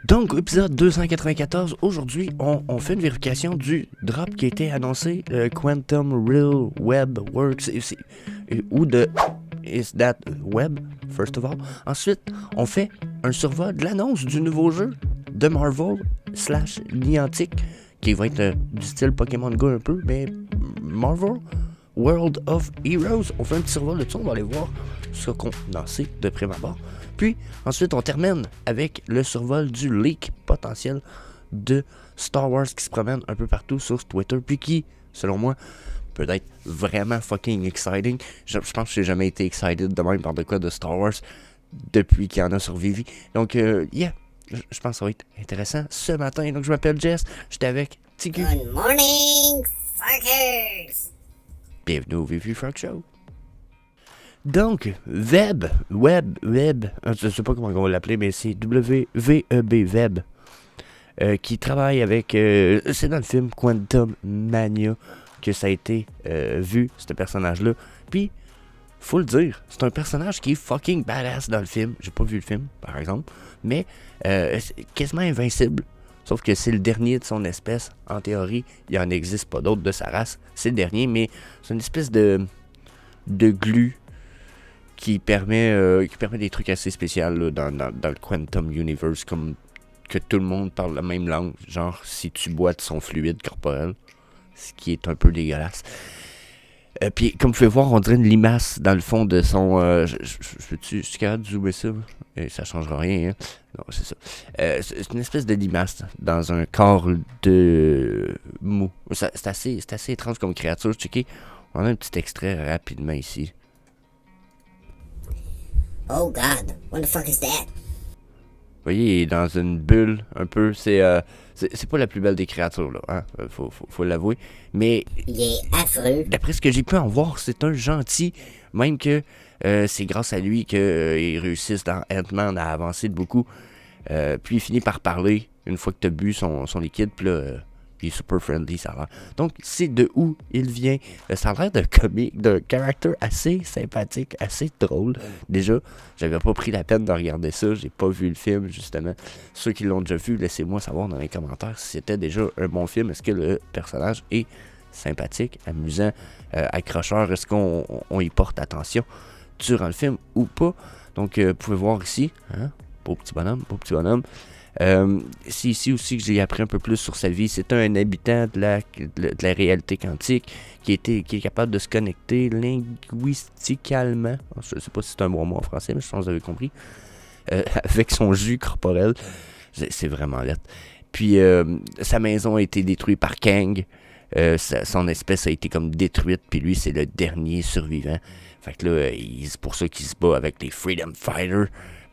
Donc, épisode 294, aujourd'hui, on fait une vérification du drop qui a été annoncé, Quantum Real Web Works, ou de Is That Web, first of all. Ensuite, on fait un survol de l'annonce du nouveau jeu de Marvel / Niantic, qui va être du style Pokémon Go un peu, mais Marvel World of Heroes. On fait un petit survol de ça, on va aller voir ce qu'on en sait de prime abord. Puis, ensuite, on termine avec le survol du leak potentiel de Star Wars qui se promène un peu partout sur Twitter, puis qui, selon moi, peut être vraiment fucking exciting. Je pense que j'ai jamais été excited de même par de quoi de Star Wars depuis qu'il y en a survécu. Donc, yeah, je pense que ça va être intéressant ce matin. Donc, je m'appelle Jess, j'étais avec TQ. Good morning, fuckers! Bienvenue au VV Frog Show. Donc, Web, je sais pas comment on va l'appeler, mais c'est WVEB, Web, qui travaille avec, c'est dans le film Quantum Mania que ça a été vu, ce personnage-là. Puis, faut le dire, c'est un personnage qui est fucking badass dans le film. J'ai pas vu le film, par exemple, mais c'est quasiment invincible. Sauf que c'est le dernier de son espèce. En théorie, il en existe pas d'autres de sa race. C'est le dernier, mais c'est une espèce de glu qui permet des trucs assez spéciaux là, dans le Quantum Universe, comme que tout le monde parle la même langue, genre si tu bois de son fluide corporel, ce qui est un peu dégueulasse. Puis comme vous pouvez voir, on dirait une limace dans le fond de son... je suis capable de zoomer ça? Ça changera rien, hein? Non, c'est ça. C'est une espèce de limace dans un corps de mou. C'est assez étrange comme créature. Checkez, on a un petit extrait rapidement ici. Oh God, what the fuck is that? Vous voyez, il est dans une bulle un peu. C'est pas la plus belle des créatures, là. Hein? Faut l'avouer. Mais Il est affreux. d'après ce que j'ai pu en voir, c'est un gentil. Même que c'est grâce à lui qu'ils réussissent dans Ant-Man à avancer de beaucoup. Puis il finit par parler une fois que tu as bu son liquide. Puis là, il est super friendly, ça a l'air. Donc, c'est de où il vient. Ça a l'air d'un comique, d'un caractère assez sympathique, assez drôle. Déjà, j'avais pas pris la peine de regarder ça. J'ai pas vu le film, justement. Ceux qui l'ont déjà vu, laissez-moi savoir dans les commentaires si c'était déjà un bon film. Est-ce que le personnage est sympathique, amusant, accrocheur? Est-ce qu'on y porte attention durant le film ou pas? Donc, vous pouvez voir ici, hein? Beau petit bonhomme. C'est ici aussi que j'ai appris un peu plus sur sa vie. C'est un habitant de la réalité quantique qui est capable de se connecter linguisticalement. Je ne sais pas si c'est un bon mot en français, mais je pense que vous avez compris. Avec son jus corporel. C'est vraiment laid. Puis sa maison a été détruite par Kang. Son espèce a été comme détruite. Puis lui, c'est le dernier survivant. Fait que là, c'est pour ça qu'il se bat avec les Freedom Fighters.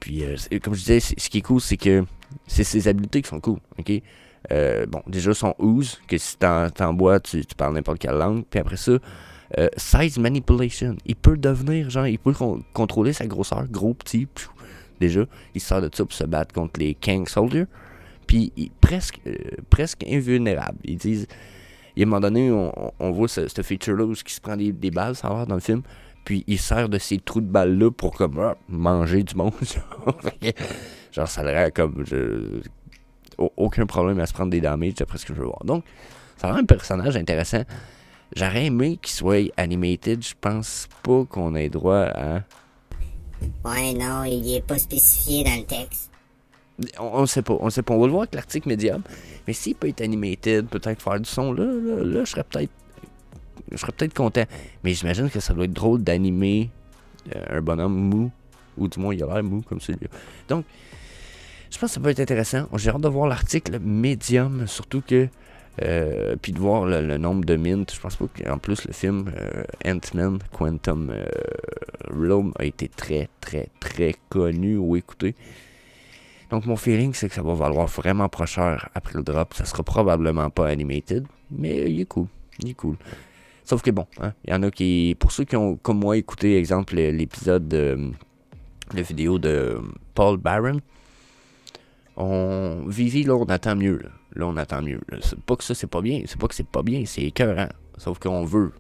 Puis, comme je disais, ce qui est cool, c'est que c'est ses habiletés qui sont cool, ok? Bon, déjà, son ooze, que si t'en bois, tu parles n'importe quelle langue. Puis après ça, size manipulation. Il peut devenir, genre, il peut contrôler sa grosseur, gros, petit. Pfiou, déjà, il sort de ça pour se battre contre les Kang Soldiers. Puis, il est presque invulnérable. Ils disent, il y a un moment donné, on voit ce feature-là où il se prend des balles, ça va voir dans le film. Puis il sert de ces trous de balles-là pour comme manger du monde. Genre ça a l'air comme aucun problème à se prendre des damages d'après ce que je veux voir. Donc, ça a l'air un personnage intéressant. J'aurais aimé qu'il soit animated. Je pense pas qu'on ait droit à... Ouais, non, il est pas spécifié dans le texte. On sait pas. On va le voir avec l'article Medium. Mais s'il peut être animated, peut-être faire du son, là je serais peut-être content. Mais j'imagine que ça doit être drôle d'animer un bonhomme mou. Ou du moins, il a l'air mou comme celui-là. Donc, je pense que ça peut être intéressant. J'ai hâte de voir l'article Medium. Surtout que... puis de voir le nombre de mints. Je pense pas qu'en plus, le film Ant-Man Quantum Realm a été très, très, très connu ou écouté. Donc, mon feeling, c'est que ça va valoir vraiment pas cher après le drop. Ça sera probablement pas animated. Mais il est cool. Sauf que bon, hein, il y en a qui... Pour ceux qui ont, comme moi, écouté, exemple, l'épisode de vidéo de Paul Barron, Vivi, là, on attend mieux. Là. C'est pas que ça, c'est pas bien. C'est pas que c'est pas bien, c'est écœurant. Sauf qu'on veut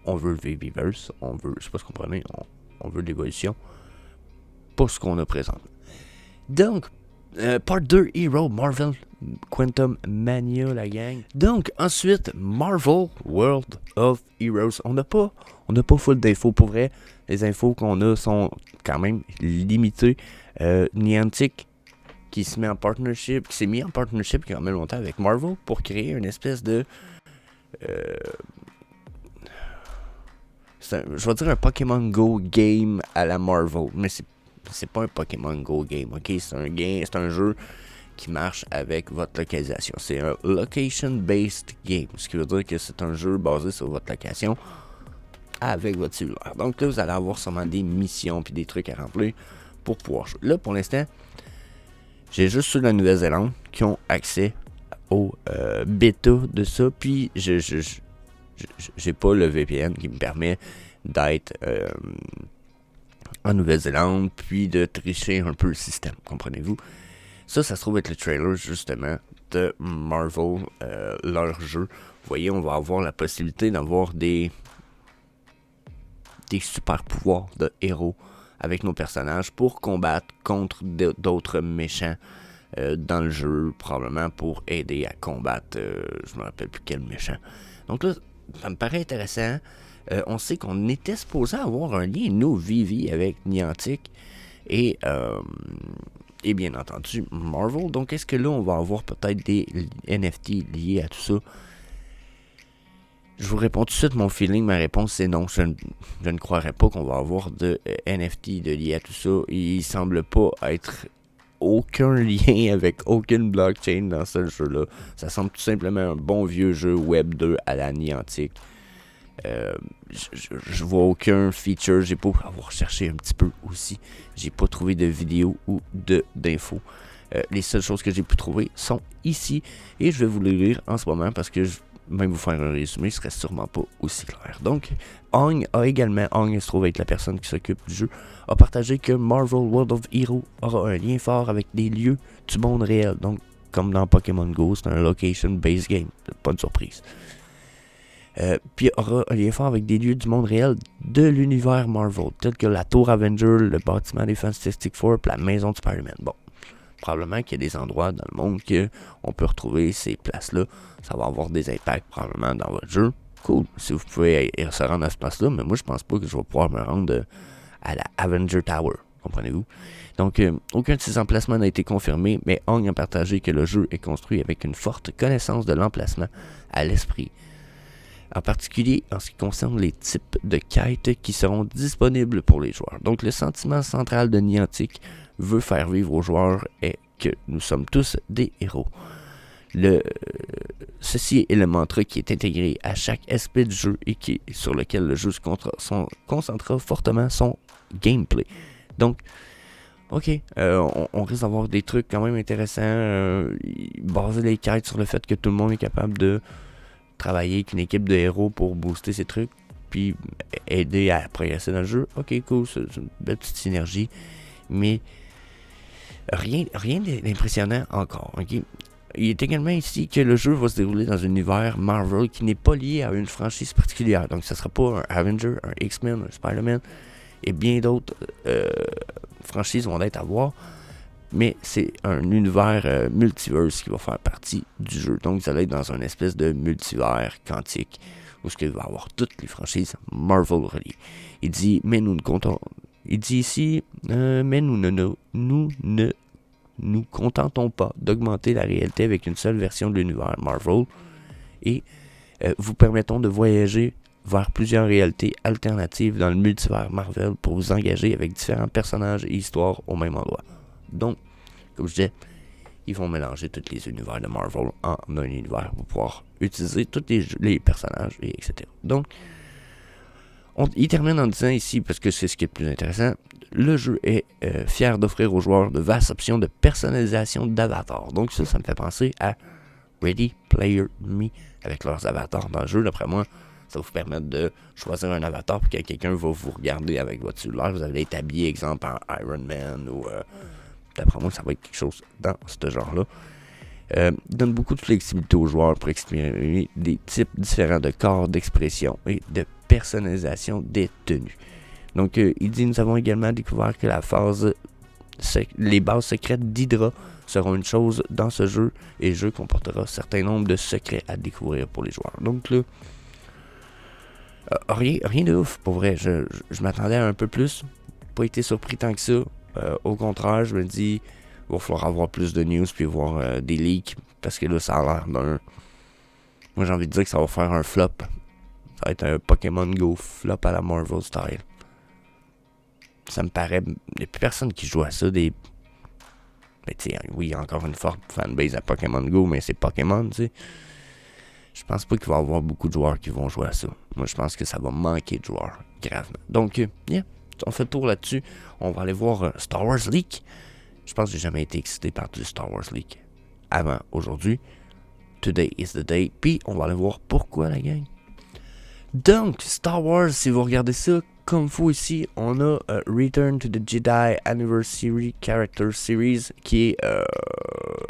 le Viviverse. Je sais pas ce qu'on comprenez. On veut l'évolution. Pas ce qu'on a présentement. Donc, Part 2 Hero Marvel Quantum Mania, la gang. Donc, ensuite, Marvel World of Heroes. On n'a pas full d'infos. Pour vrai, les infos qu'on a sont quand même limitées. Niantic qui s'est mis en partnership quand même longtemps avec Marvel pour créer une espèce de... je vais dire un Pokémon Go game à la Marvel, mais c'est pas un Pokémon Go game, ok? C'est un jeu qui marche avec votre localisation. C'est un location-based game, ce qui veut dire que c'est un jeu basé sur votre location avec votre cellulaire. Donc là, vous allez avoir sûrement des missions puis des trucs à remplir pour pouvoir jouer. Là, pour l'instant, j'ai juste ceux de la Nouvelle-Zélande qui ont accès au bêta de ça, puis j'ai pas le VPN qui me permet d'être en Nouvelle-Zélande, puis de tricher un peu le système, comprenez-vous? Ça se trouve être le trailer, justement, de Marvel, leur jeu. Vous voyez, on va avoir la possibilité d'avoir des super pouvoirs de héros avec nos personnages pour combattre contre d'autres méchants dans le jeu, probablement pour aider à combattre, je me rappelle plus quel méchant. Donc là, ça me paraît intéressant. On sait qu'on était supposé avoir un lien, nous, Vivi, avec Niantic et bien entendu Marvel. Donc est-ce que là, on va avoir peut-être des NFT liés à tout ça? Je vous réponds tout de suite, mon feeling, ma réponse c'est non. Je ne croirais pas qu'on va avoir de NFT liés à tout ça. Il semble pas être aucun lien avec aucune blockchain dans ce jeu-là. Ça semble tout simplement un bon vieux jeu Web 2 à la Niantic. Je vois aucun feature. J'ai pas avoir cherché un petit peu aussi. J'ai pas trouvé de vidéo ou d'infos. Les seules choses que j'ai pu trouver sont ici. Et je vais vous les lire en ce moment parce que même vous faire un résumé, ce serait sûrement pas aussi clair. Donc, Ong se trouve être la personne qui s'occupe du jeu, a partagé que Marvel World of Heroes aura un lien fort avec des lieux du monde réel. Donc, comme dans Pokémon Go, c'est un location-based game. Pas de surprise. Puis aura un lien fort avec des lieux du monde réel de l'univers Marvel, tels que la Tour Avenger, le bâtiment des Fantastic Four, puis la maison de Spider-Man. Bon, probablement qu'il y a des endroits dans le monde qu'on peut retrouver ces places-là. Ça va avoir des impacts probablement dans votre jeu. Cool, si vous pouvez se rendre à ce place-là, mais moi je pense pas que je vais pouvoir me rendre à la Avenger Tower, comprenez-vous? Donc, aucun de ces emplacements n'a été confirmé, mais Ong a partagé que le jeu est construit avec une forte connaissance de l'emplacement à l'esprit. En particulier en ce qui concerne les types de quêtes qui seront disponibles pour les joueurs. Donc, le sentiment central de Niantic veut faire vivre aux joueurs est que nous sommes tous des héros. Ceci est le mantra qui est intégré à chaque aspect du jeu et sur lequel le jeu se concentrera fortement son gameplay. Donc, ok, on risque d'avoir des trucs quand même intéressants, baser les quêtes sur le fait que tout le monde est capable de travailler avec une équipe de héros pour booster ces trucs, puis aider à progresser dans le jeu. Ok, cool, c'est une belle petite synergie, mais rien d'impressionnant encore. Ok, il est également ici que le jeu va se dérouler dans un univers Marvel qui n'est pas lié à une franchise particulière. Donc, ça ne sera pas un Avenger, un X-Men, un Spider-Man et bien d'autres franchises vont être à voir. Mais c'est un univers multiverse qui va faire partie du jeu. Donc, ça va être dans une espèce de multivers quantique où il va y avoir toutes les franchises Marvel reliées. Il dit, mais nous ne comptons... Il dit ici, mais nous ne nous contentons pas d'augmenter la réalité avec une seule version de l'univers Marvel et vous permettons de voyager vers plusieurs réalités alternatives dans le multivers Marvel pour vous engager avec différents personnages et histoires au même endroit. Donc, comme je disais, ils vont mélanger tous les univers de Marvel en un univers pour pouvoir utiliser tous les personnages, et etc. Donc, il termine en disant ici, parce que c'est ce qui est le plus intéressant, le jeu est fier d'offrir aux joueurs de vastes options de personnalisation d'avatars. Donc ça me fait penser à Ready Player Me avec leurs avatars dans le jeu. D'après moi, ça va vous permettre de choisir un avatar pour que quelqu'un va vous regarder avec votre cellulaire. Vous allez être habillé, exemple, en Iron Man ou... d'après moi, ça va être quelque chose dans ce genre-là. Donne beaucoup de flexibilité aux joueurs pour exprimer des types différents de corps d'expression et de personnalisation des tenues. Donc, il dit, nous avons également découvert que la phase les bases secrètes d'Hydra seront une chose dans ce jeu, et le jeu comportera un certain nombre de secrets à découvrir pour les joueurs. Donc là, rien de ouf, pour vrai. Je m'attendais à un peu plus. Pas été surpris tant que ça. Au contraire, je me dis, il va falloir avoir plus de news puis voir des leaks. Parce que là, ça a l'air d'un... Moi, j'ai envie de dire que ça va faire un flop. Ça va être un Pokémon Go flop à la Marvel style. Ça me paraît... Il n'y a plus personne qui joue à ça. Mais tu sais, oui, il y a encore une forte fanbase à Pokémon Go, mais c'est Pokémon, tu sais. Je pense pas qu'il va y avoir beaucoup de joueurs qui vont jouer à ça. Moi, je pense que ça va manquer de joueurs, gravement. Donc, yeah, on fait le tour là-dessus. On va aller voir Star Wars Leak. Je pense que j'ai jamais été excité par du Star Wars Leak avant aujourd'hui. Today is the day. Puis, on va aller voir pourquoi, la gang. Donc, Star Wars, si vous regardez ça, comme faut ici, on a Return to the Jedi Anniversary Character Series qui est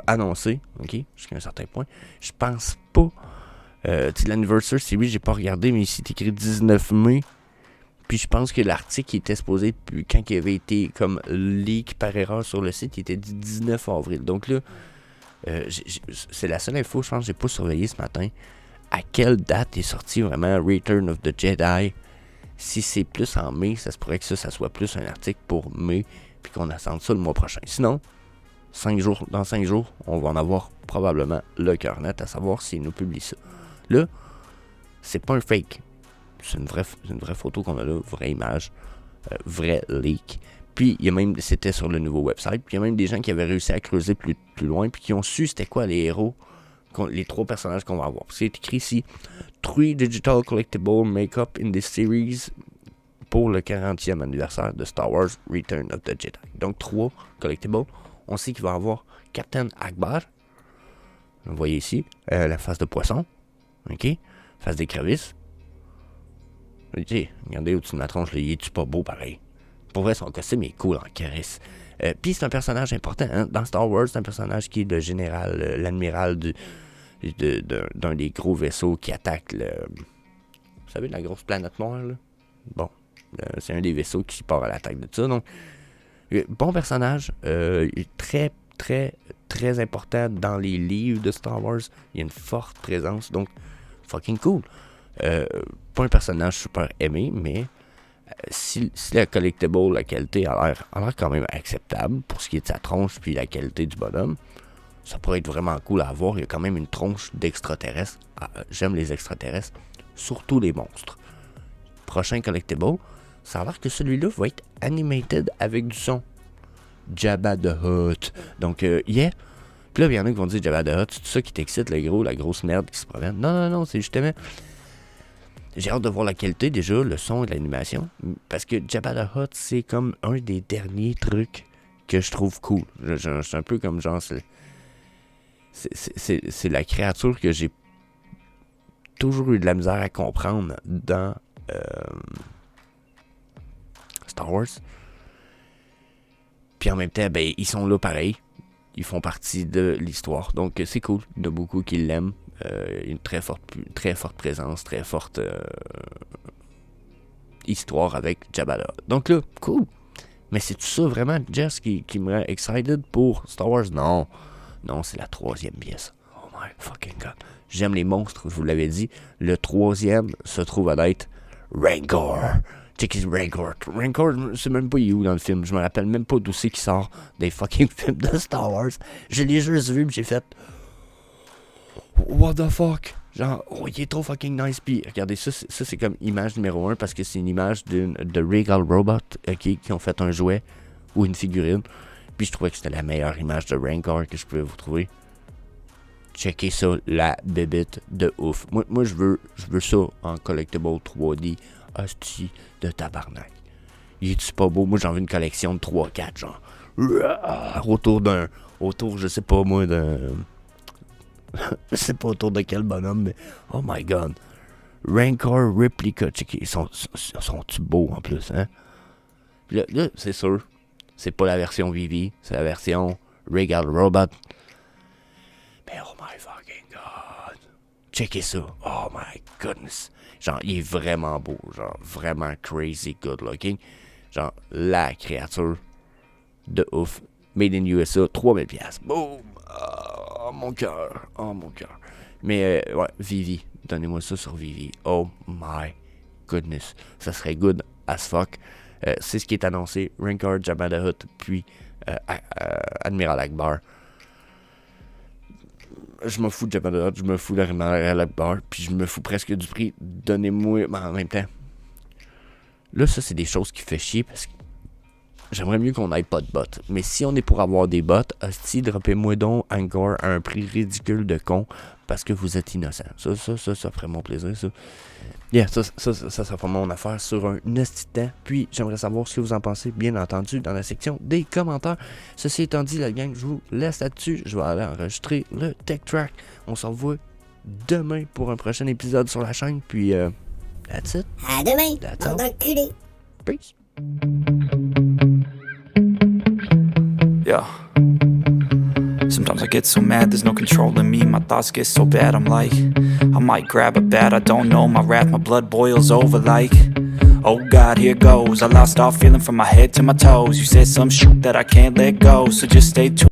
annoncé, ok, jusqu'à un certain point. Je pense pas... l'Anniversary Series, j'ai pas regardé, mais ici, c'est écrit 19 mai. Puis je pense que l'article était supposé, quand il avait été comme leak par erreur sur le site, il était dit 19 avril. Donc là, c'est la seule info, je pense que j'ai pas surveillé ce matin. À quelle date est sorti vraiment Return of the Jedi? Si c'est plus en mai, ça se pourrait que ça soit plus un article pour mai, puis qu'on attende ça le mois prochain. Sinon, dans 5 jours, on va en avoir probablement le cœur net à savoir s'il nous publie ça. Là, c'est pas un fake. C'est une vraie photo qu'on a là, vraie image, vrai leak. Puis, c'était sur le nouveau website. Puis, il y a même des gens qui avaient réussi à creuser plus loin, puis qui ont su c'était quoi les héros, les 3 personnages qu'on va avoir. C'est écrit ici 3 digital collectible make-up in this series pour le 40e anniversaire de Star Wars Return of the Jedi. Donc, 3 collectibles. On sait qu'il va y avoir Captain Akbar. Vous voyez ici, la face de poisson. OK? Face d'écrevisse. OK, regardez au-dessus de ma tronche, il est-tu pas beau pareil? Pour vrai, son costume est cool en caresse. Puis c'est un personnage important. Hein? Dans Star Wars, c'est un personnage qui est le général, l'admiral d'un des gros vaisseaux qui attaque vous savez, la grosse planète noire, là? Bon, c'est un des vaisseaux qui part à l'attaque de ça. Donc, bon personnage, très, très, très important dans les livres de Star Wars. Il y a une forte présence, donc fucking cool. Pas un personnage super aimé, mais si la collectible, la qualité a l'air quand même acceptable pour ce qui est de sa tronche puis la qualité du bonhomme, ça pourrait être vraiment cool à avoir. Il y a quand même une tronche d'extraterrestres. J'aime les extraterrestres, surtout les monstres. Prochain collectible, ça a l'air que celui-là va être animated avec du son. Jabba the Hutt. Donc, yeah. Puis là, il y en a qui vont dire Jabba the Hutt, c'est tout ça qui t'excite, le gros, la grosse merde qui se promène. Non, c'est justement... J'ai hâte de voir la qualité déjà, le son et l'animation. Parce que Jabba the Hutt, c'est comme un des derniers trucs que je trouve cool. C'est un peu comme genre... C'est la créature que j'ai toujours eu de la misère à comprendre dans Star Wars. Puis en même temps, ben, ils sont là pareil. Ils font partie de l'histoire. Donc c'est cool. Il y en a beaucoup qui l'aiment. Une très forte présence, très forte histoire avec Jabba the Hutt. Donc là, cool. Mais c'est tout ça vraiment, Jess, qui me rend excited pour Star Wars? Non, c'est la 3e pièce. Oh my fucking god. J'aime les monstres, je vous l'avais dit. Le 3e se trouve à être Rancor. Check Rancor. Rancor, je sais même pas où dans le film. Je me rappelle même pas d'où c'est qui sort des fucking films de Star Wars. Je l'ai juste vu, mais j'ai fait... What the fuck? Genre, oh, il est trop fucking nice. Puis, regardez, ça c'est comme image numéro 1 parce que c'est une image de Regal Robot qui ont fait un jouet ou une figurine. Puis, je trouvais que c'était la meilleure image de Rancor que je pouvais vous trouver. Checkez ça, la bébite de ouf. Moi je veux ça en collectible 3D. Hostie de tabarnak. Il est-tu pas beau? Moi, j'ai envie d'une collection de 3-4, genre. Autour, je sais pas moi, d'un... je sais pas autour de quel bonhomme, mais oh my god. Rancor Replica. Ils sont-tu beaux en plus, hein? Là, c'est sûr, c'est pas la version Vivi, c'est la version Regal Robot. Mais oh my fucking god. Checkez ça. Oh my goodness. Genre, il est vraiment beau. Genre, vraiment crazy good looking. Genre, la créature. de ouf. Made in USA, 3000$. Boom! Oh, mon cœur. Oh, mon cœur. Mais, ouais, Vivi. Donnez-moi ça sur Vivi. Oh my goodness. Ça serait good as fuck. C'est ce qui est annoncé. Rancor, Jabba the Hutt, puis Admiral Akbar. Je me fous de Jabba the Hutt, je me fous d'Admiral Akbar, puis je me fous presque du prix. Donnez-moi... Mais en même temps... Là, ça, c'est des choses qui fait chier, parce que j'aimerais mieux qu'on n'aille pas de bots. Mais si on est pour avoir des bots, hostie, droppez-moi donc encore à un prix ridicule de con, parce que vous êtes innocent. Ça ferait mon plaisir, ça. Yeah, ça ferait mon affaire sur un hostie de temps. Puis, j'aimerais savoir ce que vous en pensez, bien entendu, dans la section des commentaires. Ceci étant dit, la gang, je vous laisse là-dessus. Je vais aller enregistrer le Tech Track. On se revoit demain pour un prochain épisode sur la chaîne. Puis, that's it. À demain, That's all. bande d'enculés. Peace. Yeah. Sometimes I get so mad, there's no controlling me. My thoughts get so bad, I'm like, I might grab a bat, I don't know. My wrath, my blood boils over like, oh God, here goes. I lost all feeling from my head to my toes. You said some shit that I can't let go, so just stay tuned.